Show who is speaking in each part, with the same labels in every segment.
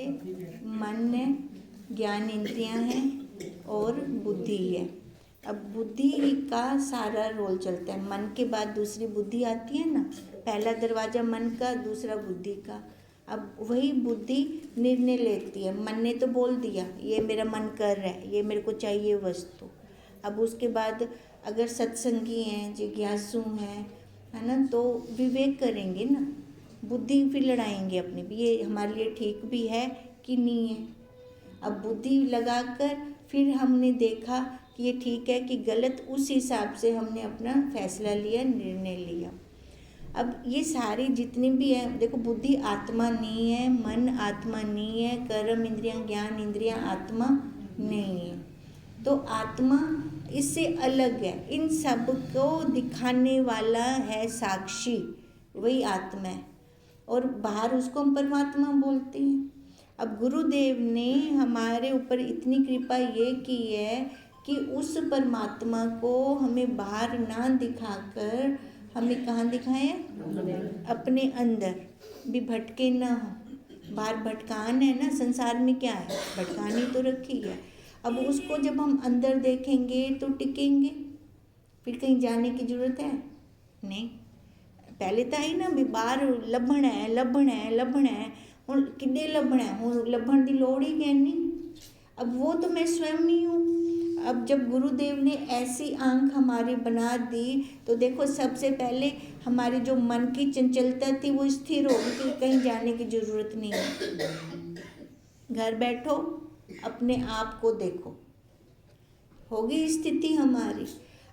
Speaker 1: ये मन है, ज्ञान इंद्रियां हैं और बुद्धि है। अब बुद्धि का सारा रोल चलता है। मन के बाद दूसरी बुद्धि आती है ना, पहला दरवाजा मन का, दूसरा बुद्धि का। अब वही बुद्धि निर्णय लेती है। मन ने तो बोल दिया ये मेरा मन कर रहा है, ये मेरे को चाहिए वस्तु। अब उसके बाद अगर सत्संगी हैं, जिज्ञासु हैं, है ना, तो विवेक करेंगे ना, बुद्धि फिर लड़ाएंगे अपनी भी, ये हमारे लिए ठीक भी है कि नहीं है। अब बुद्धि लगाकर फिर हमने देखा कि ये ठीक है कि गलत, उस हिसाब से हमने अपना फैसला लिया, निर्णय लिया। अब ये सारी जितनी भी है, देखो बुद्धि आत्मा नहीं है, मन आत्मा नहीं है, कर्म इंद्रियां, ज्ञान इंद्रियां आत्मा नहीं है। तो आत्मा इससे अलग है, इन सब को दिखाने वाला है साक्षी, वही आत्मा है। और बाहर उसको हम परमात्मा बोलते हैं। अब गुरुदेव ने हमारे ऊपर इतनी कृपा ये की है कि उस परमात्मा को हमें बाहर ना दिखाकर हमें कहाँ दिखाए, अपने अंदर भी भटके ना हो। बाहर भटकान है ना, संसार में क्या है, भटकानी तो रखी है। अब उसको जब हम अंदर देखेंगे तो टिकेंगे, फिर कहीं जाने की जरूरत है नहीं। पहले तो ही ना भी बाहर लभण है, लभण है, लभण है, हुण किड्डे लभण है, हुण लभण की लोड़ ही कहनी। अब वो तो मैं स्वयं ही हूँ। अब जब गुरुदेव ने ऐसी आंख हमारी बना दी तो देखो, सबसे पहले हमारी जो मन की चंचलता थी वो स्थिर हो गई कि कहीं जाने की जरूरत नहीं है, घर बैठो, अपने आप को देखो, होगी स्थिति हमारी।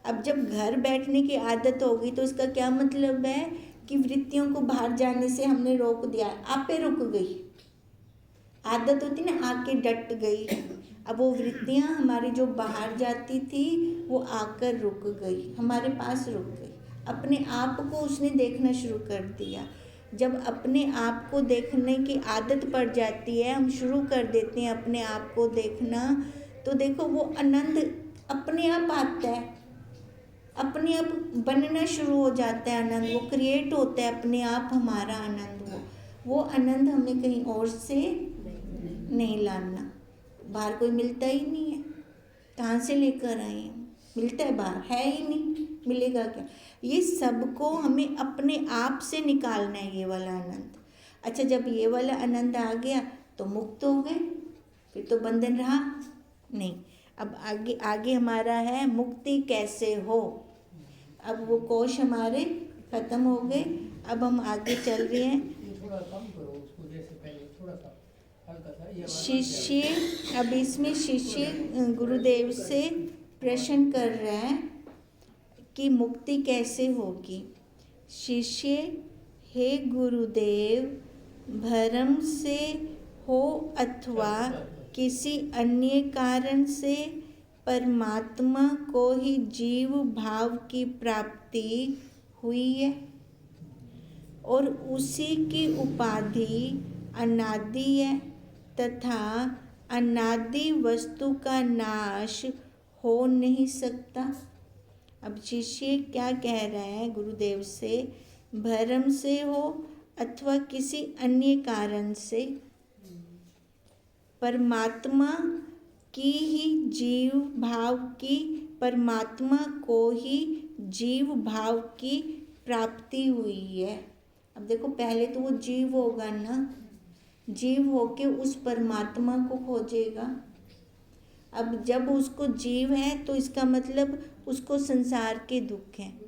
Speaker 1: अब जब घर बैठने की आदत होगी तो इसका क्या मतलब है कि वृत्तियों को बाहर जाने से हमने रोक दिया, आपे रुक गई। आदत होती ना, आके डट गई। अब वो वृत्तियां हमारी जो बाहर जाती थी वो आकर रुक गई, हमारे पास रुक गई। अपने आप को उसने देखना शुरू कर दिया। जब अपने आप को देखने की आदत पड़ जाती है, हम शुरू कर देते हैं अपने आप को देखना, तो देखो वो आनंद अपने आप आता है, अपने आप बनना शुरू हो जाता है आनंद, वो क्रिएट होता है अपने आप हमारा आनंद। वो आनंद हमें कहीं और से नहीं लाना, बाहर कोई मिलता ही नहीं है, कहाँ से लेकर आए हैं, मिलता है बाहर, है ही नहीं, मिलेगा क्या। ये सबको हमें अपने आप से निकालना है, ये वाला आनंद। अच्छा, जब ये वाला आनंद आ गया तो मुक्त हो गए, फिर तो बंधन रहा नहीं। अब आगे आगे हमारा है मुक्ति कैसे हो। अब वो कोश हमारे खत्म हो गए, अब हम आगे चल रहे हैं।
Speaker 2: थोड़ा कम करो उसको, जैसे पहले थोड़ा सा हल्का सा।
Speaker 1: शिष्य, अब इसमें शिष्य गुरुदेव से प्रश्न कर रहा है कि मुक्ति कैसे होगी। शिष्य, हे गुरुदेव, भ्रम से हो अथवा किसी अन्य कारण से परमात्मा को ही जीव भाव की प्राप्ति हुई है और उसी की उपाधि अनादि है तथा अनादि वस्तु का नाश हो नहीं सकता। अब शिष्य क्या कह रहा है गुरुदेव से, भ्रम से हो अथवा किसी अन्य कारण से परमात्मा की ही जीव भाव की, परमात्मा को ही जीव भाव की प्राप्ति हुई है। अब देखो, पहले तो वो जीव होगा ना, जीव होके उस परमात्मा को खोजेगा। अब जब उसको जीव है तो इसका मतलब उसको संसार के दुख हैं,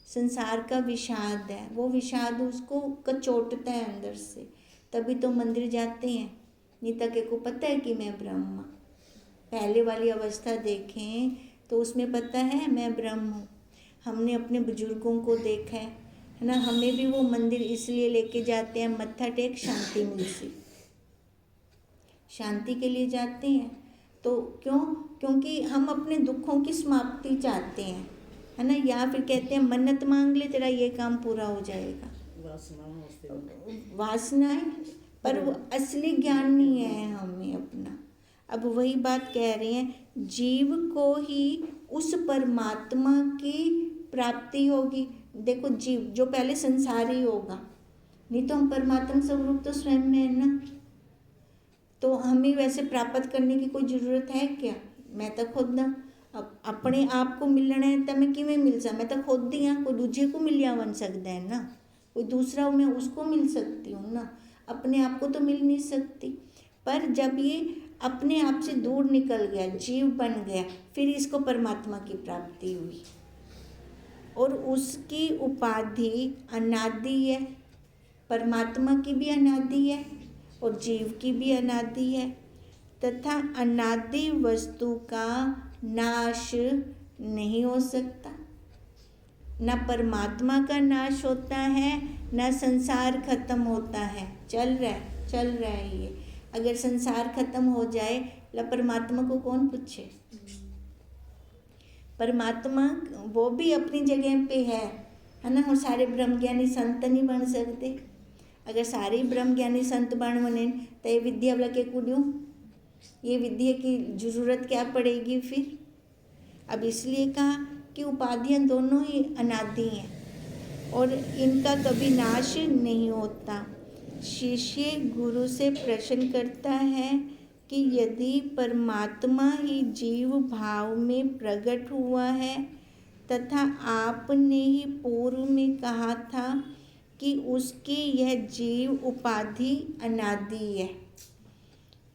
Speaker 1: संसार का विषाद है, वो विषाद उसको कचोटता है अंदर से, तभी तो मंदिर जाते हैं। नहीं तक को पता है कि मैं ब्रह्म, पहले वाली अवस्था देखें तो उसमें पता है मैं ब्रह्म हूँ। हमने अपने बुजुर्गों को देखा है ना, हमें भी वो मंदिर इसलिए लेके जाते हैं, मत्था टेक शांति मिलती, शांति के लिए जाते हैं। तो क्यों? क्योंकि हम अपने दुखों की समाप्ति चाहते हैं, है ना, या फिर कहते हैं मन्नत मांग ले तेरा ये काम पूरा हो जाएगा। वासनाएं, पर वो असली ज्ञान नहीं है हमें अपना। अब वही बात कह रहे हैं, जीव को ही उस परमात्मा की प्राप्ति होगी। देखो, जीव जो पहले संसारी होगा, नहीं तो हम परमात्मा स्वरूप तो स्वयं में है ना, तो हमें वैसे प्राप्त करने की कोई ज़रूरत है क्या? मैं तो खुद ना अपने आप को मिलना है तो मैं किवें मिल सा, मैं तो खुद ही हाँ, कोई दूजे को मिलिया बन सकता है ना, कोई दूसरा मैं उसको मिल सकती हूँ ना, अपने आप को तो मिल नहीं सकती। पर जब ये अपने आप से दूर निकल गया, जीव बन गया, फिर इसको परमात्मा की प्राप्ति हुई। और उसकी उपाधि अनादि है, परमात्मा की भी अनादि है और जीव की भी अनादि है, तथा अनादि वस्तु का नाश नहीं हो सकता। ना परमात्मा का नाश होता है, ना संसार खत्म होता है, चल रहा है ये। अगर संसार खत्म हो जाए ला परमात्मा को कौन पूछे? परमात्मा वो भी अपनी जगह पे है ना। और सारे ब्रह्मज्ञानी संत नहीं बन सकते। अगर सारे ब्रह्मज्ञानी संत बन बने तो ये विद्या वाला के कुड्यूँ, ये विद्या की जरूरत क्या पड़ेगी फिर? अब इसलिए कहा कि उपाधियां दोनों ही अनादि हैं और इनका कभी नाश नहीं होता। शिष्य गुरु से प्रश्न करता है कि यदि परमात्मा ही जीव भाव में प्रकट हुआ है तथा आपने ही पूर्व में कहा था कि उसकी यह जीव उपाधि अनादि है,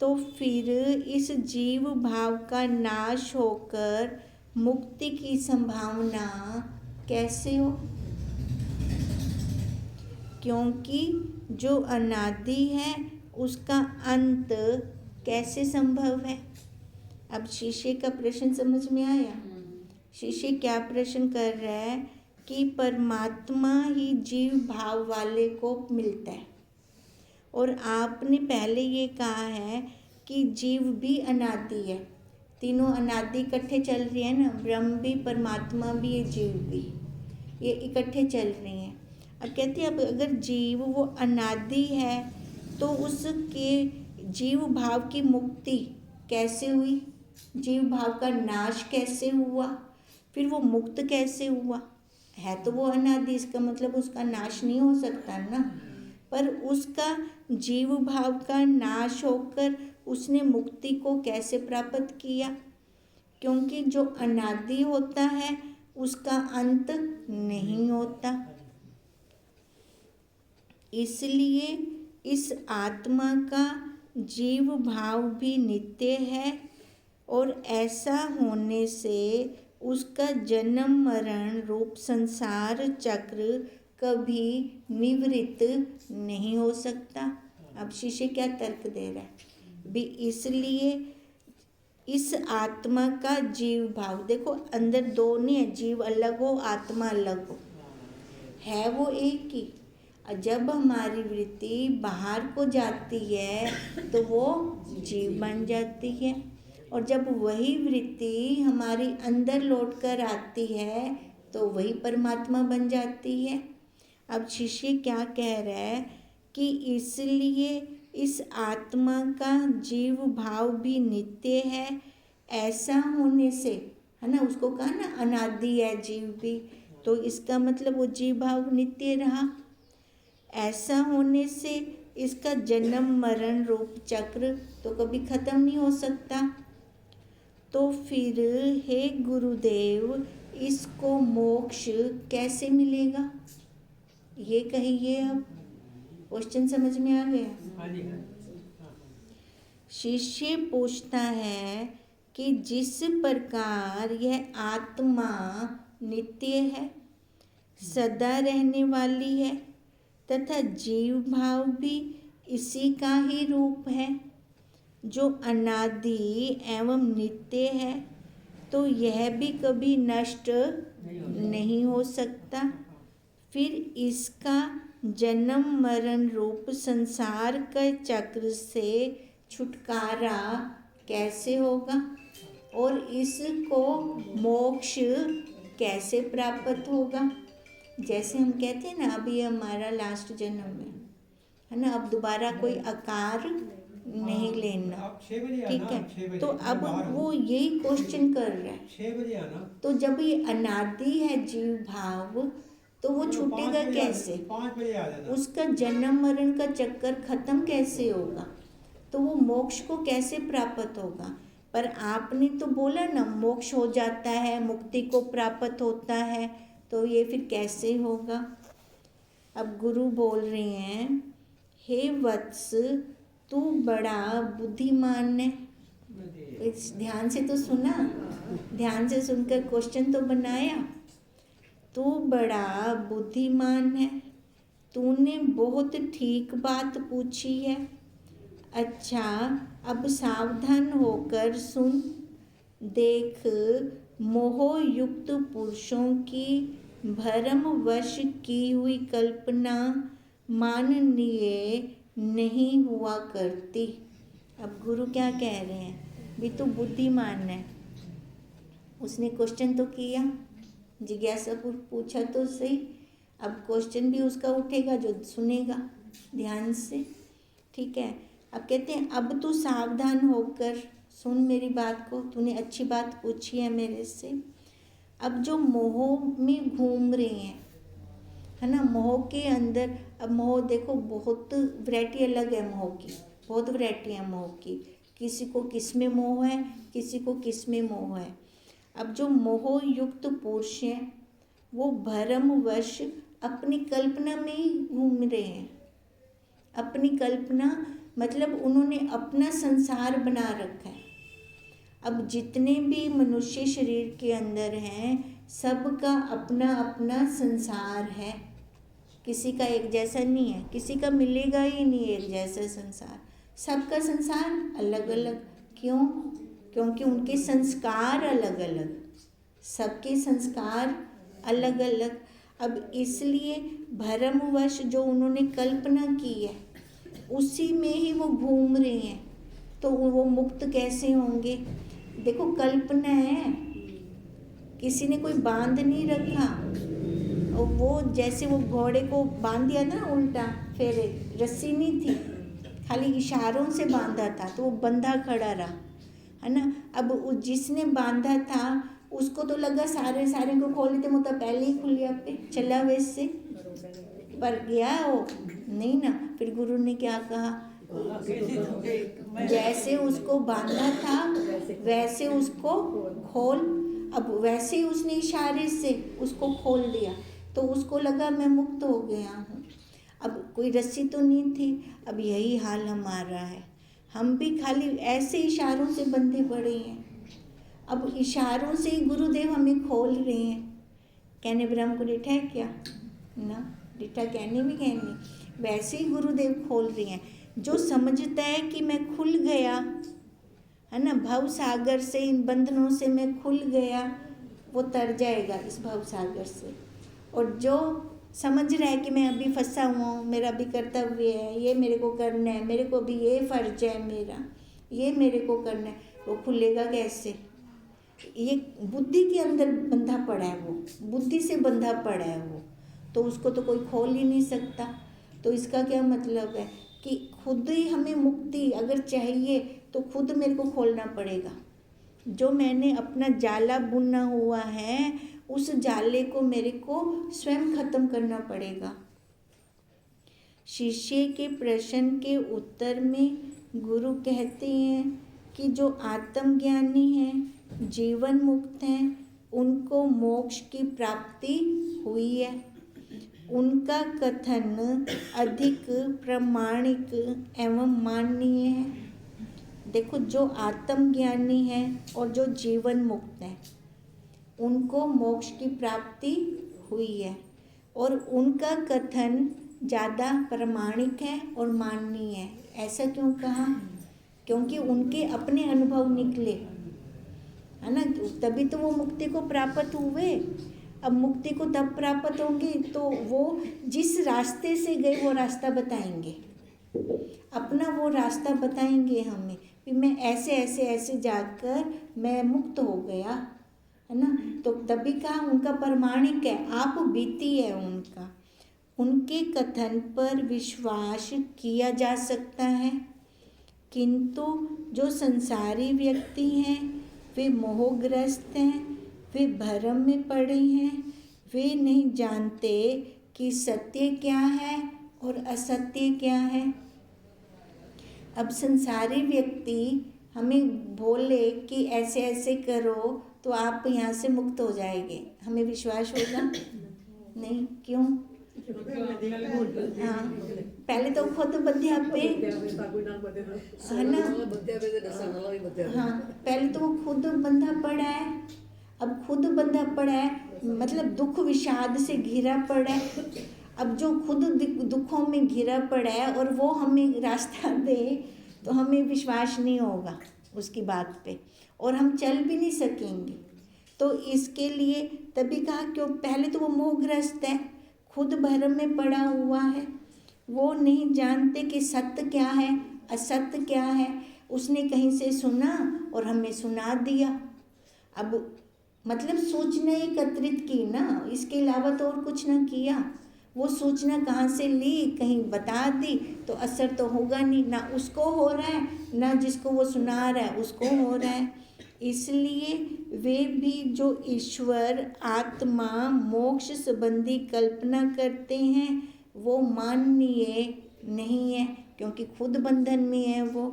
Speaker 1: तो फिर इस जीव भाव का नाश होकर मुक्ति की संभावना कैसे हो? क्योंकि जो अनादि है उसका अंत कैसे संभव है? अब शिष्य का प्रश्न समझ में आया? शिष्य क्या प्रश्न कर रहा है कि परमात्मा ही जीव भाव वाले को मिलता है और आपने पहले ये कहा है कि जीव भी अनादि है, तीनों अनादि इकट्ठे चल रहे हैं ना, ब्रह्म भी, परमात्मा भी, ये जीव भी, ये इकट्ठे चल रहे हैं। अब कहते हैं अब अगर जीव वो अनादि है तो उसके जीव भाव की मुक्ति कैसे हुई? जीव भाव का नाश कैसे हुआ? फिर वो मुक्त कैसे हुआ? है तो वो अनादि, इसका मतलब उसका नाश नहीं हो सकता ना। पर उसका जीव भाव का नाश होकर उसने मुक्ति को कैसे प्राप्त किया? क्योंकि जो अनादि होता है उसका अंत नहीं होता। इसलिए इस आत्मा का जीव भाव भी नित्य है और ऐसा होने से उसका जन्म मरण रूप संसार चक्र कभी निवृत्त नहीं हो सकता। अब शिष्य क्या तर्क दे रहा है भी? इसलिए इस आत्मा का जीव भाव, देखो अंदर दो नहीं है, जीव अलग हो आत्मा अलग हो, है वो एक ही। जब हमारी वृत्ति बाहर को जाती है तो वो जीव बन जाती है और जब वही वृत्ति हमारी अंदर लौट कर आती है तो वही परमात्मा बन जाती है। अब शिष्य क्या कह रहा है कि इसलिए इस आत्मा का जीव भाव भी नित्य है, ऐसा होने से, है ना, उसको कहा ना अनादि है जीव भी, तो इसका मतलब वो जीव भाव नित्य रहा। ऐसा होने से इसका जन्म मरण रूप चक्र तो कभी खत्म नहीं हो सकता। तो फिर हे गुरुदेव, इसको मोक्ष कैसे मिलेगा? ये कहिए। अब क्वेश्चन समझ में आ गया?
Speaker 2: हाँ जी, हाँ।
Speaker 1: शिष्य पूछता है कि जिस प्रकार यह आत्मा नित्य है, सदा रहने वाली है तथा जीव भाव भी इसी का ही रूप है जो अनादि एवं नित्य है, तो यह भी कभी नष्ट नहीं हो सकता। फिर इसका जन्म मरण रूप संसार के चक्र से छुटकारा कैसे होगा और इसको मोक्ष कैसे प्राप्त होगा? जैसे हम कहते हैं ना, अभी हमारा लास्ट जन्म है ना, अब दोबारा कोई आकार नहीं लेना,
Speaker 3: आप 6 बजे
Speaker 1: ठीक
Speaker 3: आना, 6
Speaker 1: है।
Speaker 3: बजे
Speaker 1: तो
Speaker 3: मैं
Speaker 1: अब
Speaker 3: बाहर हूँ।
Speaker 1: वो यही क्वेश्चन कर रहा है,
Speaker 3: 6 बजे आना।
Speaker 1: तो जब ये अनादि है जीव भाव तो वो
Speaker 3: चलो,
Speaker 1: छूटेगा
Speaker 3: 5 बजे
Speaker 1: कैसे?
Speaker 3: 5 बजे आ जाना।
Speaker 1: उसका जन्म मरण का चक्कर खत्म कैसे होगा? तो वो मोक्ष को कैसे प्राप्त होगा? पर आपने तो बोला ना मोक्ष हो जाता है, मुक्ति को प्राप्त होता है, तो ये फिर कैसे होगा? अब गुरु बोल रहे हैं, हे वत्स तू बड़ा बुद्धिमान है। इस ध्यान से तो सुना, ध्यान से सुनकर क्वेश्चन तो बनाया। तू बड़ा बुद्धिमान है, तूने बहुत ठीक बात पूछी है। अच्छा अब सावधान होकर सुन। देख, मोह युक्त पुरुषों की भ्रमवश की हुई कल्पना माननीय नहीं हुआ करती। अब गुरु क्या कह रहे हैं? भी तू बुद्धिमान है। उसने क्वेश्चन तो किया, जिज्ञासा पूछा तो सही। अब क्वेश्चन भी उसका उठेगा जो सुनेगा ध्यान से, ठीक है। अब कहते हैं अब तू सावधान होकर सुन मेरी बात को, तूने अच्छी बात पूछी है मेरे से। अब जो मोह में घूम रहे हैं, है ना, मोह के अंदर, अब मोह देखो बहुत वैरायटी अलग है मोह की, बहुत वैरायटी है मोह की। किसी को किस में मोह है, किसी को किस में मोह है। अब जो मोह युक्त पुरुष हैं वो भ्रमवश अपनी कल्पना में ही घूम रहे हैं। अपनी कल्पना मतलब उन्होंने अपना संसार बना रखा है। अब जितने भी मनुष्य शरीर के अंदर हैं सबका अपना अपना संसार है, किसी का एक जैसा नहीं है, किसी का मिलेगा ही नहीं एक जैसा संसार। सबका संसार अलग अलग। क्यों? क्योंकि उनके संस्कार अलग अलग, सबके संस्कार अलग अलग। अब इसलिए भ्रमवश जो उन्होंने कल्पना की है उसी में ही वो घूम रहे हैं, तो वो मुक्त कैसे होंगे? देखो कल्पना है, किसी ने कोई बांध नहीं रखा। और वो जैसे वो घोड़े को बांध दिया था उल्टा, फिर रस्सी नहीं थी, खाली इशारों से बांधा था तो वो बंधा खड़ा रहा, है ना। अब जिसने बांधा था उसको तो लगा सारे को खोल देते, मतलब पहले ही खुल गया पे चला वैसे, पर गया वो नहीं ना। फिर गुरु ने क्या कहा, जैसे उसको बांधा था वैसे उसको खोल। अब वैसे ही उसने इशारे से उसको खोल दिया तो उसको लगा मैं मुक्त हो गया हूँ। अब कोई रस्सी तो नहीं थी। अब यही हाल हमारा है, हम भी खाली ऐसे इशारों से बंधे पड़े हैं। अब इशारों से ही गुरुदेव हमें खोल रहे हैं। कहने ब्रह्म को डिठा है क्या ना, डिठा कहने भी कहने वैसे ही गुरुदेव खोल रहे हैं। जो समझता है कि मैं खुल गया, है ना, भव सागर से, इन बंधनों से मैं खुल गया, वो तर जाएगा इस भव सागर से। और जो समझ रहा है कि मैं अभी फंसा हुआ हूँ, मेरा भी कर्तव्य है, ये मेरे को करना है, मेरे को भी ये फर्ज है मेरा, ये मेरे को करना है, वो खुलेगा कैसे? ये बुद्धि के अंदर बंधा पड़ा है, वो बुद्धि से बंधा पड़ा है वो, तो उसको तो कोई खोल ही नहीं सकता। तो इसका क्या मतलब है कि खुद ही हमें मुक्ति अगर चाहिए तो खुद मेरे को खोलना पड़ेगा। जो मैंने अपना जाला बुना हुआ है उस जाले को मेरे को स्वयं खत्म करना पड़ेगा। शिष्य के प्रश्न के उत्तर में गुरु कहते हैं कि जो आत्मज्ञानी हैं, जीवन मुक्त हैं, उनको मोक्ष की प्राप्ति हुई है। उनका कथन अधिक प्रामाणिक एवं माननीय है। देखो जो आत्मज्ञानी है और जो जीवन मुक्त है उनको मोक्ष की प्राप्ति हुई है, और उनका कथन ज़्यादा प्रामाणिक है और माननीय है। ऐसा क्यों कहा? क्योंकि उनके अपने अनुभव निकले, है ना, तभी तो वो मुक्ति को प्राप्त हुए। अब मुक्ति को तब प्राप्त होंगे तो वो जिस रास्ते से गए वो रास्ता बताएंगे, अपना वो रास्ता बताएंगे हमें कि मैं ऐसे ऐसे ऐसे जाकर मैं मुक्त हो गया, है ना। तो तभी कहा उनका प्रामाणिक है, आप बीती है उनका। उनके कथन पर विश्वास किया जा सकता है, किंतु जो संसारी व्यक्ति हैं वे मोहग्रस्त हैं, वे भ्रम में पड़े हैं, वे नहीं जानते कि सत्य क्या है और असत्य क्या है। अब संसारी व्यक्ति हमें बोले कि ऐसे ऐसे करो तो आप यहाँ से मुक्त हो जाएंगे, हमें विश्वास होगा? नहीं। क्यों? हाँ, पहले तो खुद बंध्यापे है ना। हाँ, पहले तो वो खुद बंधा पड़ा है। अब खुद बंधा पड़ा है मतलब दुख विषाद से घिरा पड़ा है। अब जो खुद दुखों में घिरा पड़ा है और वो हमें रास्ता दे तो हमें विश्वास नहीं होगा उसकी बात पे, और हम चल भी नहीं सकेंगे। तो इसके लिए तभी कहा क्यों, पहले तो वो मोहग्रस्त है, खुद भ्रम में पड़ा हुआ है, वो नहीं जानते कि सत्य क्या है असत्य क्या है। उसने कहीं से सुना और हमें सुना दिया। अब मतलब सूचना एकत्रित की ना, इसके अलावा तो और कुछ ना किया। वो सूचना कहाँ से ली, कहीं बता दी तो असर तो होगा नहीं, ना उसको हो रहा है ना जिसको वो सुना रहा है उसको हो रहा है। इसलिए वे भी जो ईश्वर आत्मा मोक्ष संबंधी कल्पना करते हैं वो माननीय नहीं है, क्योंकि खुद बंधन में है वो।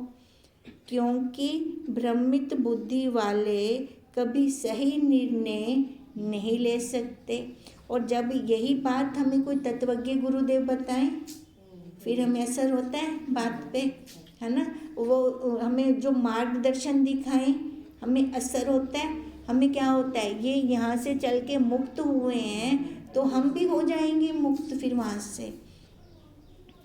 Speaker 1: क्योंकि भ्रमित बुद्धि वाले कभी सही निर्णय नहीं ले सकते। और जब यही बात हमें कोई तत्वज्ञ गुरुदेव बताएं फिर हमें असर होता है बात पे, है ना। वो हमें जो मार्गदर्शन दिखाएं हमें असर होता है। हमें क्या होता है, ये यहाँ से चल के मुक्त हुए हैं तो हम भी हो जाएंगे मुक्त फिर वहाँ से।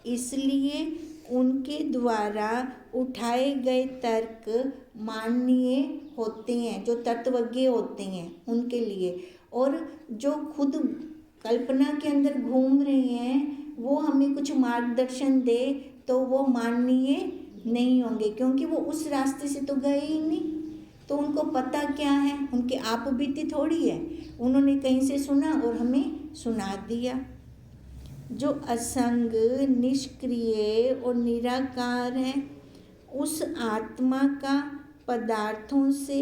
Speaker 1: इसलिए उनके द्वारा उठाए गए तर्क माननीय होते हैं, जो तत्वज्ञ होते हैं उनके लिए। और जो खुद कल्पना के अंदर घूम रहे हैं वो हमें कुछ मार्गदर्शन दे तो वो माननीय नहीं होंगे, क्योंकि वो उस रास्ते से तो गए ही नहीं। तो उनको पता क्या है, उनके आप बीती थोड़ी है, उन्होंने कहीं से सुना और हमें सुना दिया। जो असंग निष्क्रिय और निराकार है उस आत्मा का पदार्थों से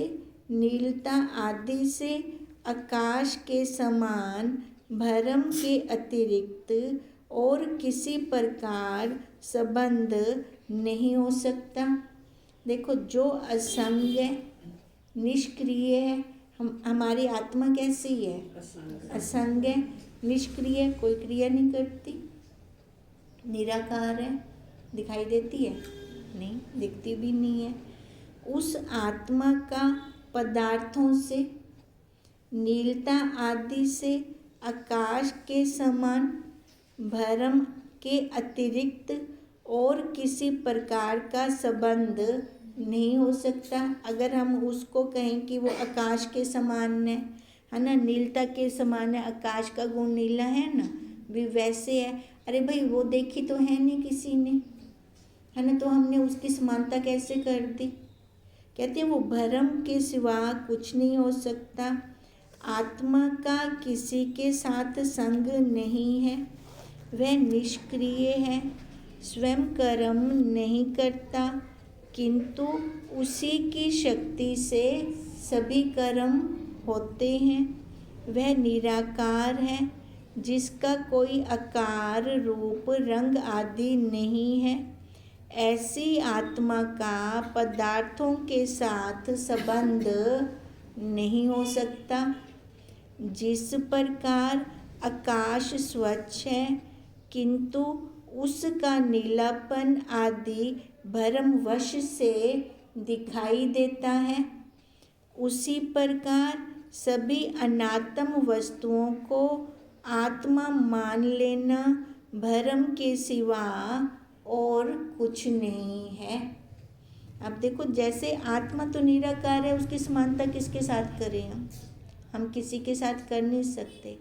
Speaker 1: नीलता आदि से आकाश के समान भ्रम के अतिरिक्त और किसी प्रकार संबंध नहीं हो सकता। देखो, जो असंग है निष्क्रिय है, हमारी आत्मा कैसी है, असंग है, निष्क्रिय, कोई क्रिया नहीं करती, निराकार है, दिखाई देती है नहीं, दिखती भी नहीं है। उस आत्मा का पदार्थों से नीलता आदि से आकाश के समान भ्रम के अतिरिक्त और किसी प्रकार का संबंध नहीं हो सकता। अगर हम उसको कहें कि वो आकाश के समान है ना, नीलता के समान है, आकाश का गुण नीला है ना, भी वैसे है। अरे भाई वो देखी तो है नहीं किसी ने, है ना, तो हमने उसकी समानता कैसे कर दी। कहते हैं वो भ्रम के सिवा कुछ नहीं हो सकता। आत्मा का किसी के साथ संग नहीं है, वह निष्क्रिय है, स्वयं कर्म नहीं करता, किंतु उसी की शक्ति से सभी कर्म होते हैं। वह निराकार है, जिसका कोई आकार रूप रंग आदि नहीं है। ऐसी आत्मा का पदार्थों के साथ संबंध नहीं हो सकता। जिस प्रकार आकाश स्वच्छ है किंतु उसका नीलापन आदि भ्रमवश से दिखाई देता है, उसी प्रकार सभी अनात्म वस्तुओं को आत्मा मान लेना भ्रम के सिवा और कुछ नहीं है। अब देखो, जैसे आत्मा तो निराकार है, उसकी समानता किसके साथ करें हम किसी के साथ कर नहीं सकते।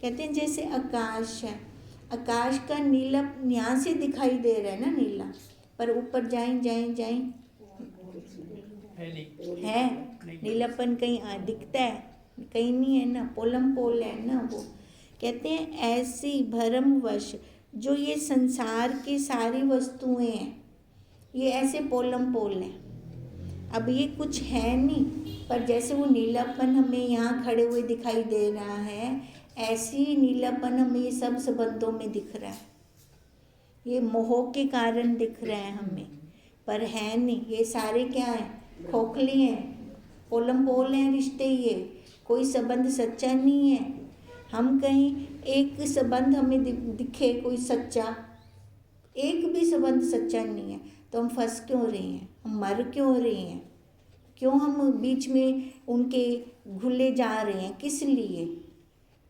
Speaker 1: कहते हैं जैसे आकाश है, आकाश का नीला यहाँ से दिखाई दे रहा है ना नीला, पर ऊपर जाएं है नीलापन कहीं दिखता है, कहीं नहीं है ना, पोलम पोल है ना वो। कहते हैं ऐसी भ्रमवश जो ये संसार की सारी वस्तुएं हैं ये ऐसे पोलम पोल हैं। अब ये कुछ है नहीं, पर जैसे वो नीलापन हमें यहाँ खड़े हुए दिखाई दे रहा है, ऐसी ही नीलापन हमें ये सब संबंधों में दिख रहा है। ये मोह के कारण दिख रहा है हमें, पर है नहीं। ये सारे क्या हैं? खोखले हैं, पोलम पोल हैं रिश्ते। ये कोई संबंध सच्चा नहीं है। हम कहीं एक संबंध हमें दिखे कोई सच्चा, एक भी संबंध सच्चा नहीं है, तो हम फंस क्यों रहे हैं? हम मर क्यों रहे हैं? क्यों हम बीच में उनके घुले जा रहे हैं? किस लिए?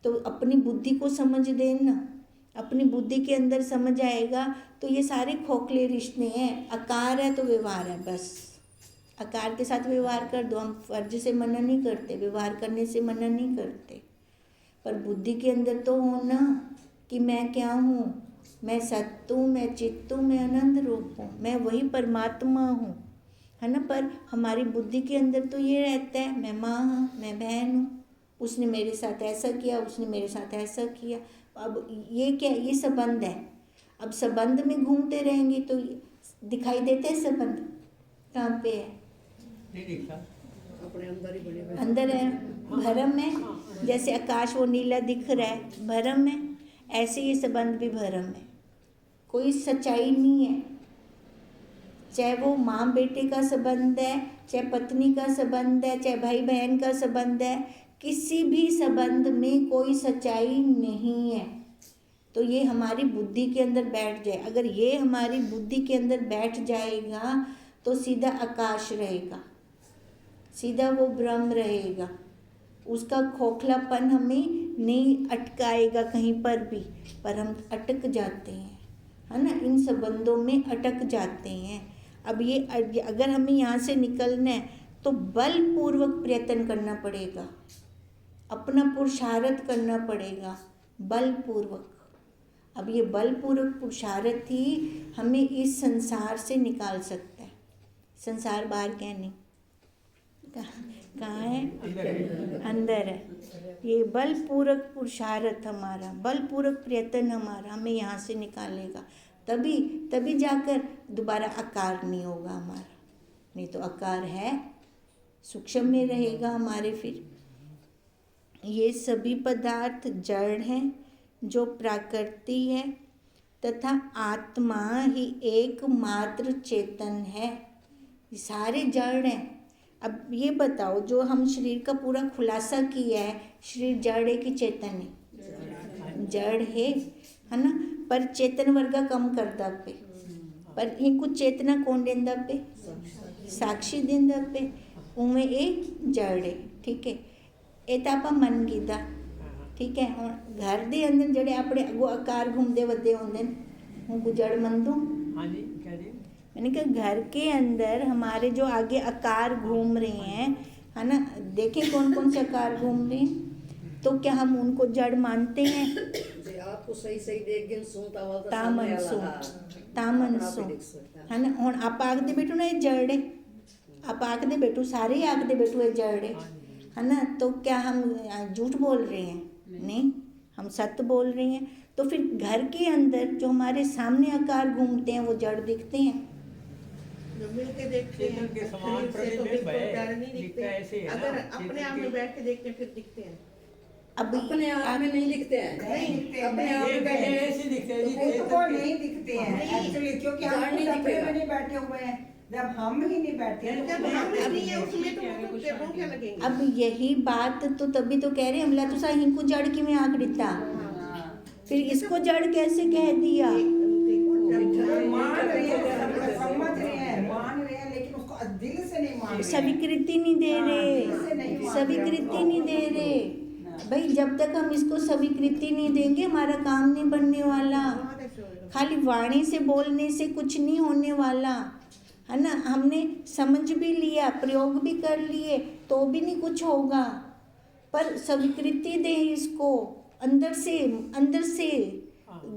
Speaker 1: तो अपनी बुद्धि को समझ देना। अपनी बुद्धि के अंदर समझ आएगा तो ये सारे खोखले रिश्ते हैं। आकार है तो व्यवहार है, बस आकार के साथ व्यवहार कर दो। हम फर्ज से मना नहीं करते, व्यवहार करने से मना नहीं करते, पर बुद्धि के अंदर तो हो ना कि मैं क्या हूँ, मैं सत्य हूँ, मैं चित्त हूँ, मैं आनंद रूप हूँ, मैं वही परमात्मा हूँ, है ना। पर हमारी बुद्धि के अंदर तो ये रहता है मैं माँ हूँ, मैं बहन हूँ, उसने मेरे साथ ऐसा किया, उसने मेरे साथ ऐसा किया। अब ये क्या, ये संबंध है। अब संबंध में घूमते रहेंगे तो दिखाई देते हैं संबंध कहाँ पे है?
Speaker 2: नहीं दिखता,
Speaker 3: अपने अंदर ही बने हुए।
Speaker 1: अंदर है, भरम में। जैसे आकाश वो नीला दिख रहा है, भरम में, ऐसे ये संबंध भी भरम है। कोई सच्चाई नहीं है। चाहे वो माँ बेटे का संबंध है, चाहे पत्नी का संबंध है, चाहे भाई बहन का संबंध है, किसी भी संबंध में कोई सच्चाई नहीं है। तो ये हमारी बुद्धि के अंदर बैठ जाए। अगर ये हमारी बुद्धि के अंदर बैठ जाएगा तो सीधा आकाश रहेगा, सीधा वो ब्रह्म रहेगा। उसका खोखलापन हमें नहीं अटकाएगा कहीं पर भी, पर हम अटक जाते हैं, है ना, इन संबंधों में अटक जाते हैं। अब ये अगर हमें यहाँ से निकलना है तो बलपूर्वक प्रयत्न करना पड़ेगा, अपना पुरुषार्थ करना पड़ेगा, बलपूर्वक। अब ये बलपूर्वक पुरुषार्थ ही हमें इस संसार से निकाल सकता है। संसार बाहर क्या नहीं, कहाँ है? अंदर है। ये बलपूर्वक पुरुषार्थ हमारा, बलपूर्वक प्रयत्न हमारा हमें यहाँ से निकालेगा। तभी जाकर दोबारा आकार नहीं होगा हमारा, नहीं तो आकार है, सूक्ष्म में रहेगा हमारे। फिर ये सभी पदार्थ जड़ हैं जो प्रकृति है, तथा आत्मा ही एकमात्र चेतन है। ये सारे जड़ हैं। अब ये बताओ, जो हम शरीर का पूरा खुलासा किया है, शरीर जड़ है कि चेतन है? जड़ है ना। पर चेतन वर्गा कम करदा पे, पर इनको चेतना कौन देंदा पे? साक्षी देंदा पे। उमें एक जड़ है, ठीक है। ਇਹ ਤਾਂ ਆਪਾਂ ਮੰਨ ਕੀਤਾ, ठीक है। ਹੁਣ घर ਦੇ ਅੰਦਰ ਜਿਹੜੇ ਆਪਣੇ ਅੱਗੋਂ ਆਕਾਰ घूमते ਵੱਧੇ ਹੁੰਦੇ ਨੇ, ਹੁਣ को जड़ मन दूँ?
Speaker 2: हाँ जी, क्या जी?
Speaker 1: मैंने कहा घर के अंदर हमारे जो आगे आकार घूम रहे हैं, है ना, देखें कौन कौन से आकार घूम रहे हैं, तो क्या हम उनको जड़ मानते हैं?
Speaker 3: आपको सही सही देख गिन सुन
Speaker 1: तामन सो, है ना। ਹੁਣ ਆਪਾਂ ਆਖਦੇ ਬੈਠੋ ਨਾ ਇਹ जड़ है, आप आखते बैठो, सारे आखते बैठो ये जड़ है ना। तो क्या हम झूठ बोल रहे हैं? नहीं, हम सत्य बोल रहे हैं। तो फिर घर के अंदर जो हमारे सामने आकार घूमते हैं वो जड़ दिखते हैं।
Speaker 4: जो मिलके देखते हैं
Speaker 2: चेतन के समान
Speaker 4: शरीर से तो
Speaker 2: प्रतिबिंब
Speaker 4: बिल्कुल
Speaker 2: है,
Speaker 4: प्यारे नहीं दिखते
Speaker 2: दिखता ऐसे है ना,
Speaker 4: अगर
Speaker 2: चेतन
Speaker 4: अपने आप
Speaker 2: के-
Speaker 4: में बैठ के देखते हैं फिर दिखते हैं।
Speaker 1: अब
Speaker 3: अपने आप में नहीं दिखते हैं, अपने आप में बैठे हैं।
Speaker 2: ऐसे दिखते हैं जी,
Speaker 5: उनको
Speaker 2: चेतन के-
Speaker 5: नहीं दिखते हैं
Speaker 4: नहीं।
Speaker 5: एक्चुअली, क्योंकि हम
Speaker 3: जान नहीं
Speaker 5: खुद अपने
Speaker 3: दिखेगा।
Speaker 5: में नहीं बैठे हुए हैं। जब हम ही नहीं बैठे हैं,
Speaker 4: जब
Speaker 5: तो
Speaker 4: हम
Speaker 5: हम
Speaker 4: नहीं है उसमें तो वो तो तेरे को क्या लगेंगे।
Speaker 1: अब यही बात तो तभी तो कह रहे हैं, हमला तो सा इनको जड़ की में आंक दिता, फिर इसको जड़ कैसे कह दिया?
Speaker 5: मान रहे हैं, समझ रहे हैं, मान रहे हैं, लेकिन उसको दिल से नहीं मान रहे हैं।
Speaker 1: स्वीकृति नहीं दे रहे, स्वीकृति नहीं दे रहे। भाई जब तक हम इसको स्वीकृति नहीं देंगे हमारा काम नहीं बनने वाला। खाली वाणी से बोलने से कुछ नहीं होने वाला, है ना। हमने समझ भी लिया, प्रयोग भी कर लिए, तो भी नहीं कुछ होगा। पर स्वीकृति दें इसको, अंदर से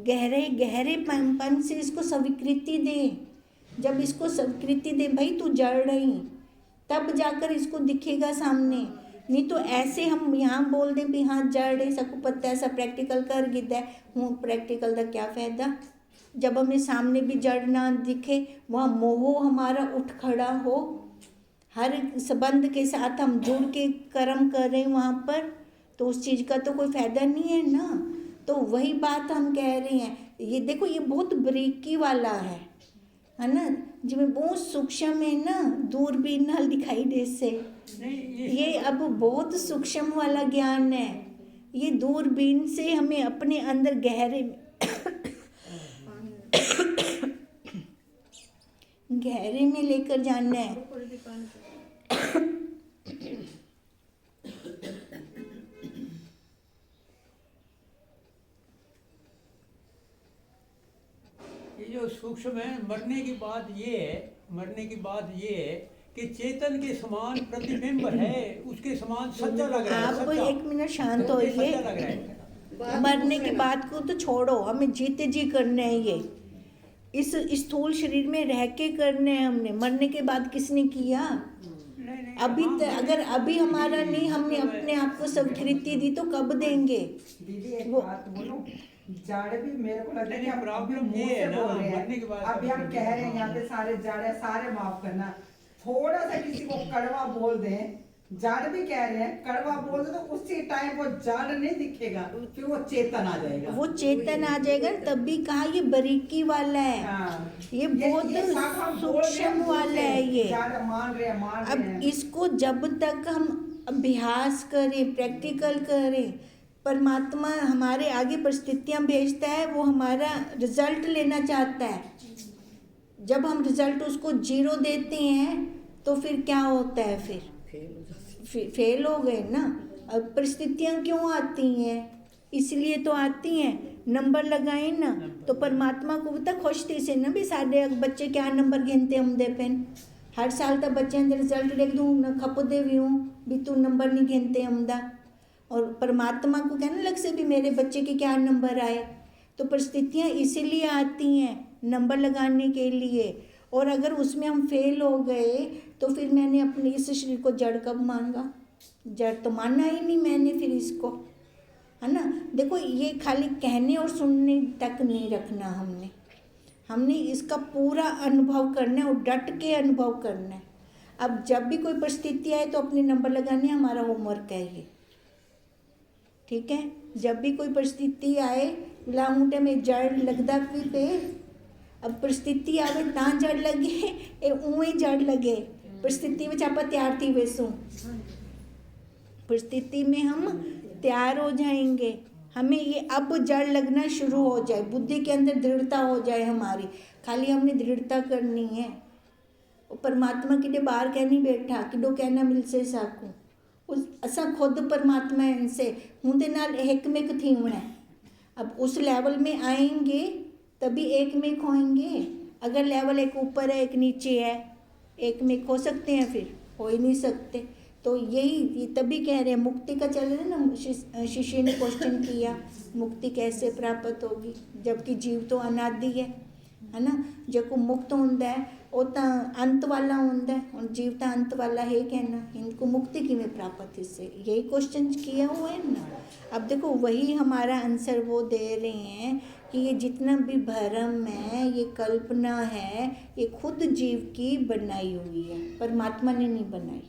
Speaker 1: गहरे पन से इसको स्वीकृति दें। जब इसको स्वीकृति दें, भाई तू जड़ रही, तब जाकर इसको दिखेगा सामने। नहीं तो ऐसे हम यहाँ बोल दें भी हाँ जड़ है, सबको पता है, सब प्रैक्टिकल कर गिदा है, हूँ प्रैक्टिकल का क्या फ़ायदा जब हमें सामने भी जड़ ना दिखे, वहाँ मोह हमारा उठ खड़ा हो, हर संबंध के साथ हम जुड़ के कर्म कर रहे हैं वहाँ पर, तो उस चीज़ का तो कोई फ़ायदा नहीं है ना। तो वही बात हम कह रहे हैं। ये देखो, ये बहुत बारीकी वाला है ना। जिमें बहुत सूक्ष्म है ना, दूरबीन नाल दिखाई दे से।
Speaker 2: नहीं
Speaker 1: ये अब बहुत सूक्ष्म वाला ज्ञान है। ये दूरबीन से हमें अपने अंदर गहरे गहरे में लेकर जाना है।
Speaker 4: थोड़ी सी पानी पी।
Speaker 2: ये जो सूक्ष्म है, मरने की बात ये है कि चेतन के समान प्रतिबिंब है, उसके समान सच्चा लग रहा है।
Speaker 1: आप
Speaker 2: सच्चा।
Speaker 1: एक मिनट शांत
Speaker 2: सच्चा
Speaker 1: होइए।
Speaker 2: लग रहा है।
Speaker 1: मरने की बात को तो छोड़ो, हमें जीते जी करना है ये। इस स्थूल शरीर में रह के करने हैं हमने। मरने के बाद किसने किया?
Speaker 2: नहीं,
Speaker 1: अभी
Speaker 2: हाँ,
Speaker 1: अगर अभी हमारा नहीं, हमने अपने आप को स्वीकृति दी तो कब देंगे?
Speaker 5: दीदी एक
Speaker 1: वो-
Speaker 5: बात बोलूं, जाड़े भी मेरे को लगता है कि
Speaker 2: नहीं,
Speaker 5: हम
Speaker 2: प्रॉब्लम
Speaker 5: मुंह
Speaker 2: ये
Speaker 5: से
Speaker 2: है ना,
Speaker 5: बोल रहे
Speaker 2: मरने के बाद
Speaker 5: हैं। अभी हम
Speaker 2: सब
Speaker 5: कह रहे हैं यहाँ पे सारे जाड़े, सारे माफ करना, थोड़ा सा किसी को कड़वा बोल दें, जाड़ भी कह रहे हैं, कड़वा बोल दे तो उसी टाइम वो जाड़ नहीं दिखेगा, फिर वो चेतन आ जाएगा।
Speaker 1: वो चेतन आ जाएगा। तब भी कहा ये बारीकी वाला है,
Speaker 5: हाँ।
Speaker 1: ये बहुत
Speaker 5: सब हम बोल रहे हैं
Speaker 1: सूक्ष्म
Speaker 5: मुंह
Speaker 1: वाला
Speaker 5: से,
Speaker 1: है ये।
Speaker 5: जाड़ मान रहे
Speaker 1: अब
Speaker 5: हैं।
Speaker 1: इसको जब तक हम अभ्यास करें, प्रैक्टिकल करें, परमात्मा हमारे आगे परिस्थितियां भेजता है, वो हमारा रिजल्ट लेना चाहता है। जब हम रिजल्ट उसको 0 देते हैं तो फिर क्या होता है? फिर फेल हो गए ना। अब परिस्थितियां क्यों आती हैं? इसलिए तो आती हैं, नंबर लगाए ना तो परमात्मा को भी तो खुश थी से ना भी साढ़े बच्चे क्या नंबर गिनते हम दे पेन। हर साल तक बच्चों के रिजल्ट देख दूँ न खप दे भी हूँ भी तू नंबर नहीं गिनते हमदा। और परमात्मा को कहने लग से भी मेरे बच्चे के क्या नंबर आए। तो परिस्थितियाँ इसीलिए आती हैं, नंबर लगाने के लिए। और अगर उसमें हम फेल हो गए तो फिर मैंने अपने इस शरीर को जड़ कब मांगा? जड़ तो माना ही नहीं मैंने फिर इसको, है ना। देखो ये खाली कहने और सुनने तक नहीं रखना हमने इसका पूरा अनुभव करना है और डट के अनुभव करना है। अब जब भी कोई परिस्थिति आए तो अपने नंबर लगाने, हमारा होमवर्क है ये, ठीक है। जब भी कोई परिस्थिति आए लाऊंटे में जड़ लगदा भी पे। अब परिस्थिति आवे तां जड़ लगे ए उवें जड़ लगे। परिस्थिति में आप तैयार थी वैसू, परिस्थिति में हम तैयार हो जाएंगे। हमें ये अब जड़ लगना शुरू हो जाए, बुद्धि के अंदर दृढ़ता हो जाए हमारी। खाली हमने दृढ़ता करनी है। और परमात्मा के लिए बाहर कहनी बैठा कि दो कहना मिल से साकू उस असा खुद परमात्मा इनसे हूँ दे नाल एकमिक थी होना। अब उस लेवल में आएंगे तभी एकमिक होएंगे। अगर लेवल एक ऊपर है एक नीचे है, एकमिक हो सकते हैं? फिर हो ही नहीं सकते। तो यही तभी कह रहे हैं मुक्ति का चल रहा है ना। शिष्य ने क्वेश्चन किया मुक्ति कैसे प्राप्त होगी, जबकि जीव तो अनादि है ना। जो मुक्त होता है वो तो अंत वाला होता है और जीव तो अंत वाला है कहना, इनको मुक्ति किमें प्राप्त इससे, यही क्वेश्चन किया हुआ है ना। अब देखो वही हमारा आंसर वो दे रहे हैं कि ये जितना भी भ्रम है, ये कल्पना है, ये खुद जीव की बनाई हुई है, परमात्मा ने नहीं बनाई।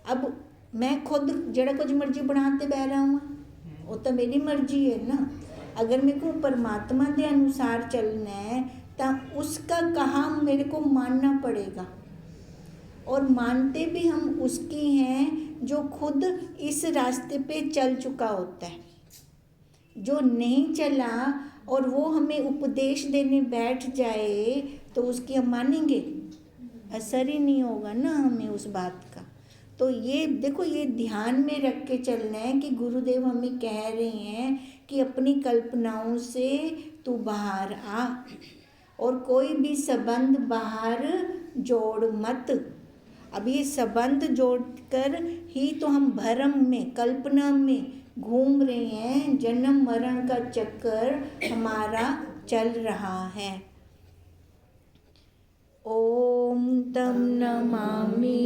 Speaker 1: अब मैं खुद जड़ा कुछ मर्जी बनाते बह रहा हूँ, वो तो मेरी मर्जी है ना। अगर मेरे को परमात्मा के अनुसार चलना है तो उसका कहा मेरे को मानना पड़ेगा। और मानते भी हम उसकी हैं जो खुद इस रास्ते पे चल चुका होता है। जो नहीं चला और वो हमें उपदेश देने बैठ जाए तो उसकी हम मानेंगे? असर ही नहीं होगा ना हमें उस बात का। तो ये देखो, ये ध्यान में रख के चलना है कि गुरुदेव हमें कह रहे हैं कि अपनी कल्पनाओं से तू बाहर आ और कोई भी संबंध बाहर जोड़ मत। अब ये संबंध जोड़कर ही तो हम भ्रम में, कल्पना में घूम रहे हैं। जन्म मरण का चक्कर हमारा चल रहा है। ओम तम नमामि